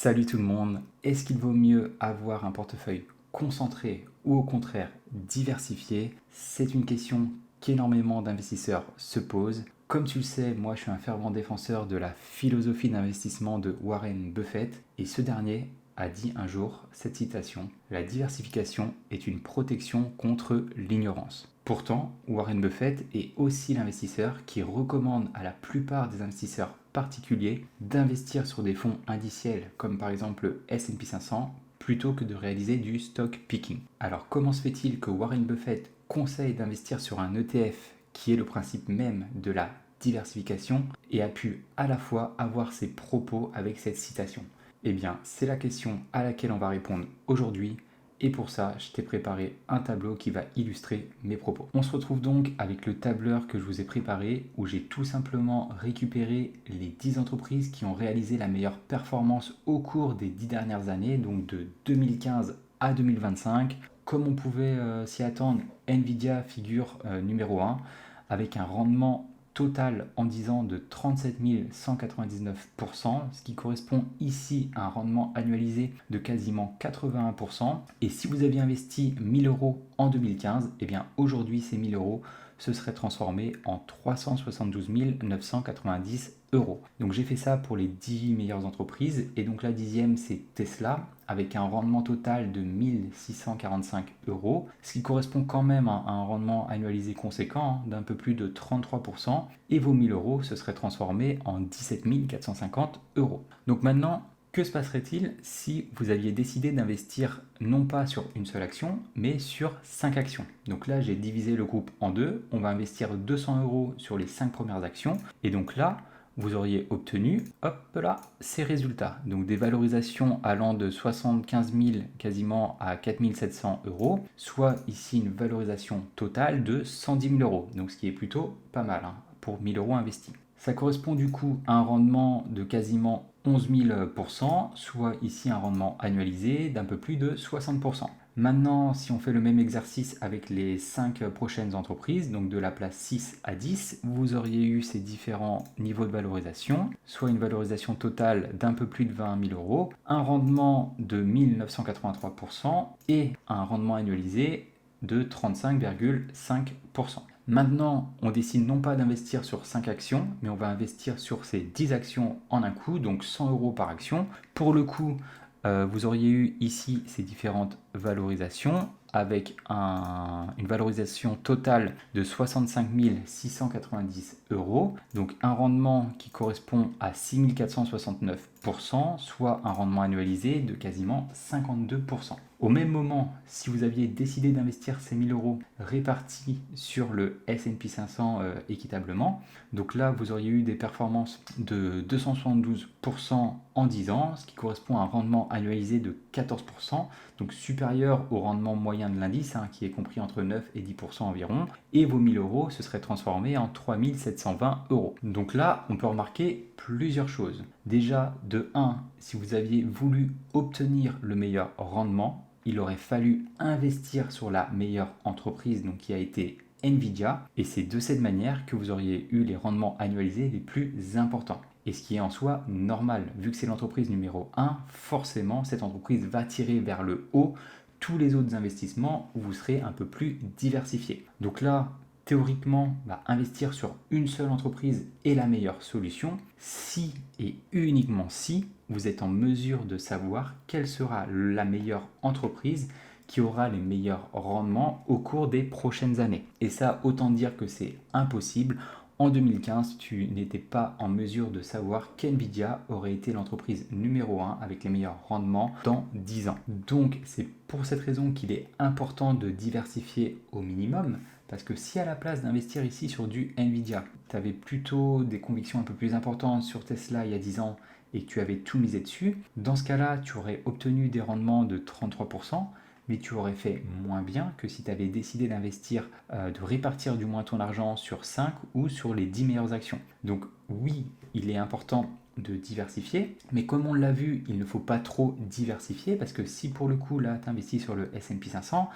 Salut tout le monde, est-ce qu'il vaut mieux avoir un portefeuille concentré ou au contraire diversifié? C'est une question qu'énormément d'investisseurs se posent. Comme tu le sais, moi je suis un fervent défenseur de la philosophie d'investissement de Warren Buffett et ce dernier a dit un jour cette citation: "La diversification est une protection contre l'ignorance." Pourtant, Warren Buffett est aussi l'investisseur qui recommande à la plupart des investisseurs particuliers d'investir sur des fonds indiciels comme par exemple le S&P 500 plutôt que de réaliser du stock picking. Alors comment se fait-il que Warren Buffett conseille d'investir sur un ETF qui est le principe même de la diversification et a pu à la fois avoir ses propos avec cette citation? Eh bien, c'est la question à laquelle on va répondre aujourd'hui. Et pour ça, je t'ai préparé un tableau qui va illustrer mes propos. On se retrouve donc avec le tableur que je vous ai préparé où j'ai tout simplement récupéré les 10 entreprises qui ont réalisé la meilleure performance au cours des 10 dernières années, donc de 2015 à 2025. Comme on pouvait s'y attendre, Nvidia figure numéro 1 avec un rendement total en 10 ans de 37 199%, ce qui correspond ici à un rendement annualisé de quasiment 81%. Et si vous aviez investi 1000 euros en 2015, et bien aujourd'hui ces 1000 euros se seraient transformés en 372 990 euros. Donc j'ai fait ça pour les 10 meilleures entreprises et donc la dixième c'est Tesla avec un rendement total de 1645 euros, ce qui correspond quand même à un rendement annualisé conséquent d'un peu plus de 33%, et vos 1000 euros se seraient transformés en 17 450 euros. Donc maintenant, que se passerait-il si vous aviez décidé d'investir non pas sur une seule action, mais sur 5 actions? Donc là, j'ai divisé le groupe en deux. On va investir 200 euros sur les 5 premières actions. Et donc là, vous auriez obtenu, hop là, ces résultats. Donc des valorisations allant de 75 000 quasiment à 4 700 euros, soit ici une valorisation totale de 110 000 euros. Donc ce qui est plutôt pas mal hein, pour 1000 euros investis. Ça correspond du coup à un rendement de quasiment 11 000%, soit ici un rendement annualisé d'un peu plus de 60%. Maintenant, si on fait le même exercice avec les 5 prochaines entreprises, donc de la place 6 à 10, vous auriez eu ces différents niveaux de valorisation, soit une valorisation totale d'un peu plus de 20 000 euros, un rendement de 1983% et un rendement annualisé de 35,5%. Maintenant, on décide non pas d'investir sur 5 actions, mais on va investir sur ces 10 actions en un coup, donc 100 euros par action. Pour le coup, vous auriez eu ici ces différentes valorisations avec une valorisation totale de 65 690 euros, donc un rendement qui correspond à 6 469%, soit un rendement annualisé de quasiment 52%. Au même moment, si vous aviez décidé d'investir ces 1000 euros répartis sur le S&P 500 équitablement, donc là vous auriez eu des performances de 272% en 10 ans, ce qui correspond à un rendement annualisé de 14%, donc supérieur au rendement moyen de l'indice, hein, qui est compris entre 9 et 10% environ, et vos 1000 euros se seraient transformés en 3720 euros. Donc là, on peut remarquer plusieurs choses. Déjà, de 1, si vous aviez voulu obtenir le meilleur rendement, il aurait fallu investir sur la meilleure entreprise, donc qui a été Nvidia, et c'est de cette manière que vous auriez eu les rendements annualisés les plus importants. Et ce qui est en soi normal, vu que c'est l'entreprise numéro 1, forcément cette entreprise va tirer vers le haut tous les autres investissements où vous serez un peu plus diversifié. Donc là, théoriquement, investir sur une seule entreprise est la meilleure solution si et uniquement si vous êtes en mesure de savoir quelle sera la meilleure entreprise qui aura les meilleurs rendements au cours des prochaines années. Et ça, autant dire que c'est impossible. En 2015, tu n'étais pas en mesure de savoir qu'NVIDIA aurait été l'entreprise numéro 1 avec les meilleurs rendements dans 10 ans. Donc c'est pour cette raison qu'il est important de diversifier au minimum, parce que si à la place d'investir ici sur du Nvidia, tu avais plutôt des convictions un peu plus importantes sur Tesla il y a 10 ans et que tu avais tout misé dessus, dans ce cas-là, tu aurais obtenu des rendements de 33%, mais tu aurais fait moins bien que si tu avais décidé d'investir, de répartir du moins ton argent sur 5 ou sur les 10 meilleures actions. Donc oui, il est important de diversifier, mais comme on l'a vu, il ne faut pas trop diversifier parce que si pour le coup là tu investis sur le S&P 500,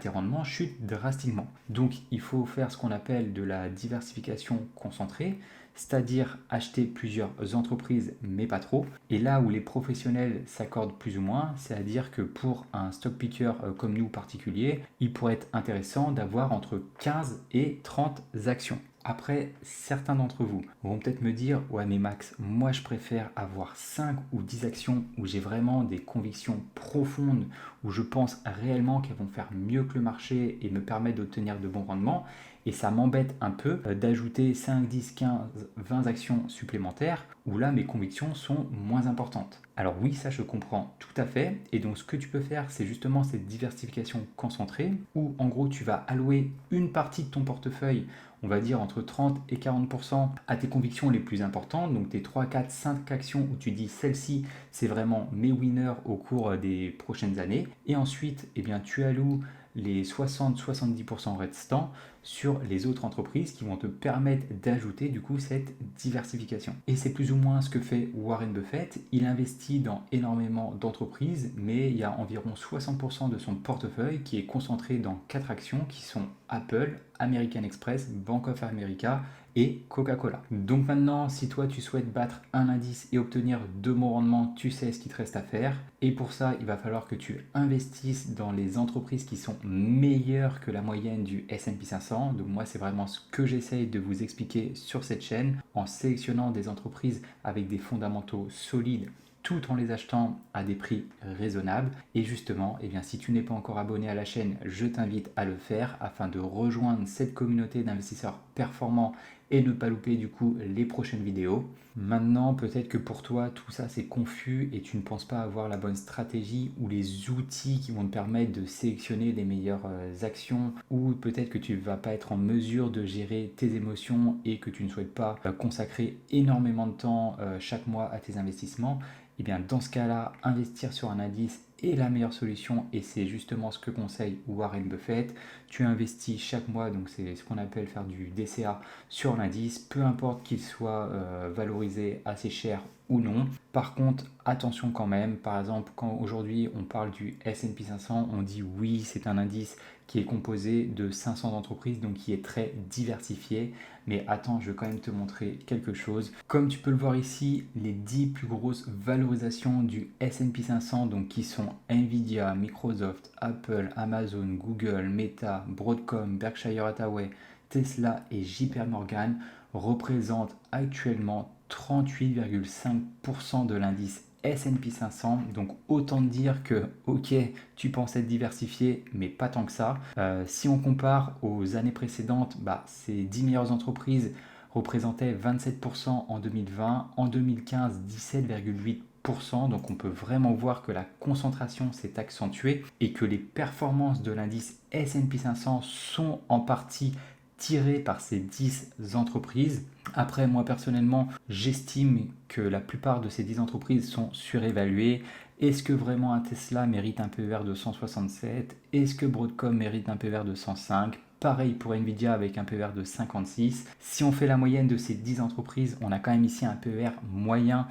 tes rendements chutent drastiquement. Donc il faut faire ce qu'on appelle de la diversification concentrée, c'est-à-dire acheter plusieurs entreprises mais pas trop. Et là où les professionnels s'accordent plus ou moins, c'est-à-dire que pour un stock picker comme nous particulier, il pourrait être intéressant d'avoir entre 15 et 30 actions. Après, certains d'entre vous vont peut-être me dire ouais mais Max, moi je préfère avoir 5 ou 10 actions où j'ai vraiment des convictions profondes, où je pense réellement qu'elles vont faire mieux que le marché et me permettre d'obtenir de bons rendements. Et ça m'embête un peu d'ajouter 5, 10, 15, 20 actions supplémentaires où là mes convictions sont moins importantes. Alors oui, ça je comprends tout à fait. Et donc ce que tu peux faire, c'est justement cette diversification concentrée où en gros tu vas allouer une partie de ton portefeuille, on va dire entre 30 et 40% à tes convictions les plus importantes, donc tes 3, 4, 5 actions où tu dis celle-ci, c'est vraiment mes winners au cours des prochaines années. Et ensuite, eh bien, tu alloues les 60-70% restants sur les autres entreprises qui vont te permettre d'ajouter du coup cette diversification. Et c'est plus ou moins ce que fait Warren Buffett. Il investit dans énormément d'entreprises, mais il y a environ 60% de son portefeuille qui est concentré dans 4 actions qui sont Apple, American Express, Bank of America et Coca-Cola. Donc maintenant, si toi tu souhaites battre un indice et obtenir de bons rendements, tu sais ce qu'il te reste à faire. Et pour ça, il va falloir que tu investisses dans les entreprises qui sont meilleures que la moyenne du S&P 500. Donc moi, c'est vraiment ce que j'essaye de vous expliquer sur cette chaîne en sélectionnant des entreprises avec des fondamentaux solides tout en les achetant à des prix raisonnables. Et justement, eh bien, si tu n'es pas encore abonné à la chaîne, je t'invite à le faire afin de rejoindre cette communauté d'investisseurs performants et ne pas louper du coup les prochaines vidéos. Maintenant, peut-être que pour toi, tout ça c'est confus et tu ne penses pas avoir la bonne stratégie ou les outils qui vont te permettre de sélectionner les meilleures actions, ou peut-être que tu ne vas pas être en mesure de gérer tes émotions et que tu ne souhaites pas consacrer énormément de temps chaque mois à tes investissements. Et bien dans ce cas-là, investir sur un indice est la meilleure solution et c'est justement ce que conseille Warren Buffett. Tu investis chaque mois, donc c'est ce qu'on appelle faire du DCA sur l'indice, peu importe qu'il soit valorisé assez cher ou non. Par contre, attention quand même, par exemple, quand aujourd'hui on parle du S&P 500, on dit oui, c'est un indice qui est composé de 500 entreprises, donc qui est très diversifié. Mais attends, je vais quand même te montrer quelque chose. Comme tu peux le voir ici, les 10 plus grosses valorisations du S&P 500, donc qui sont Nvidia, Microsoft, Apple, Amazon, Google, Meta, Broadcom, Berkshire Hathaway, Tesla et JP Morgan, représentent actuellement 38,5% de l'indice S&P 500, donc autant dire que ok, tu penses être diversifié mais pas tant que ça. Si on compare aux années précédentes, ces 10 meilleures entreprises représentaient 27% en 2020, en 2015 17,8%, donc on peut vraiment voir que la concentration s'est accentuée et que les performances de l'indice S&P 500 sont en partie tiré par ces 10 entreprises. Après, moi personnellement, j'estime que la plupart de ces 10 entreprises sont surévaluées. Est-ce que vraiment un Tesla mérite un PER de 167? Est-ce que Broadcom mérite un PER de 105? Pareil pour Nvidia avec un PER de 56. Si on fait la moyenne de ces 10 entreprises, on a quand même ici un PER moyen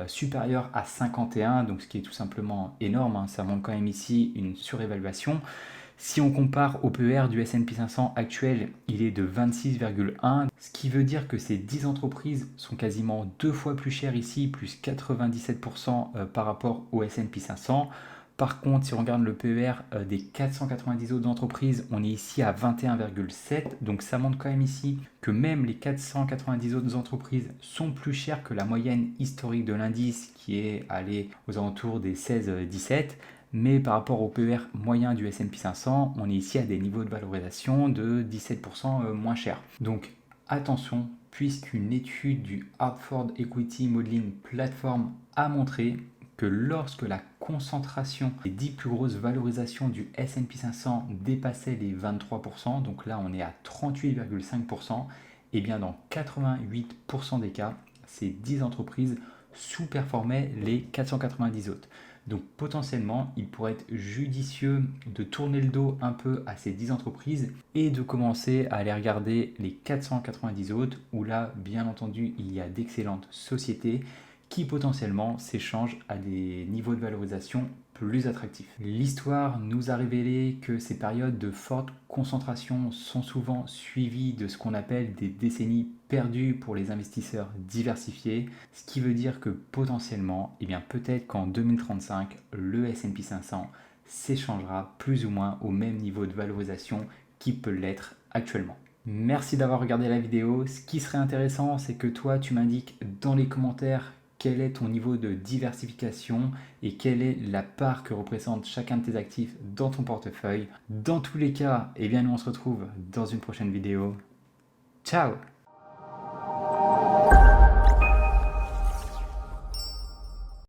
supérieur à 51, donc ce qui est tout simplement énorme, hein. Ça montre quand même ici une surévaluation. Si on compare au PER du S&P 500 actuel, il est de 26,1, ce qui veut dire que ces 10 entreprises sont quasiment 2 fois plus chères ici, plus 97% par rapport au S&P 500. Par contre, si on regarde le PER des 490 autres entreprises, on est ici à 21,7. Donc ça montre quand même ici que même les 490 autres entreprises sont plus chères que la moyenne historique de l'indice qui est allé aux alentours des 16-17. Mais par rapport au PER moyen du S&P 500, on est ici à des niveaux de valorisation de 17% moins chers. Donc attention, puisqu'une étude du Hartford Equity Modeling Platform a montré que lorsque la concentration des 10 plus grosses valorisations du S&P 500 dépassait les 23%, donc là on est à 38,5%, et bien dans 88% des cas, ces 10 entreprises sous-performaient les 490 autres. Donc potentiellement, il pourrait être judicieux de tourner le dos un peu à ces 10 entreprises et de commencer à aller regarder les 490 autres, où là, bien entendu, il y a d'excellentes sociétés qui potentiellement s'échangent à des niveaux de valorisation plus attractifs. L'histoire nous a révélé que ces périodes de forte concentration sont souvent suivies de ce qu'on appelle des décennies perdues pour les investisseurs diversifiés, ce qui veut dire que potentiellement, peut-être qu'en 2035, le S&P 500 s'échangera plus ou moins au même niveau de valorisation qui peut l'être actuellement. Merci d'avoir regardé la vidéo. Ce qui serait intéressant, c'est que toi, tu m'indiques dans les commentaires quel est ton niveau de diversification et quelle est la part que représente chacun de tes actifs dans ton portefeuille. Dans tous les cas, nous on se retrouve dans une prochaine vidéo. Ciao!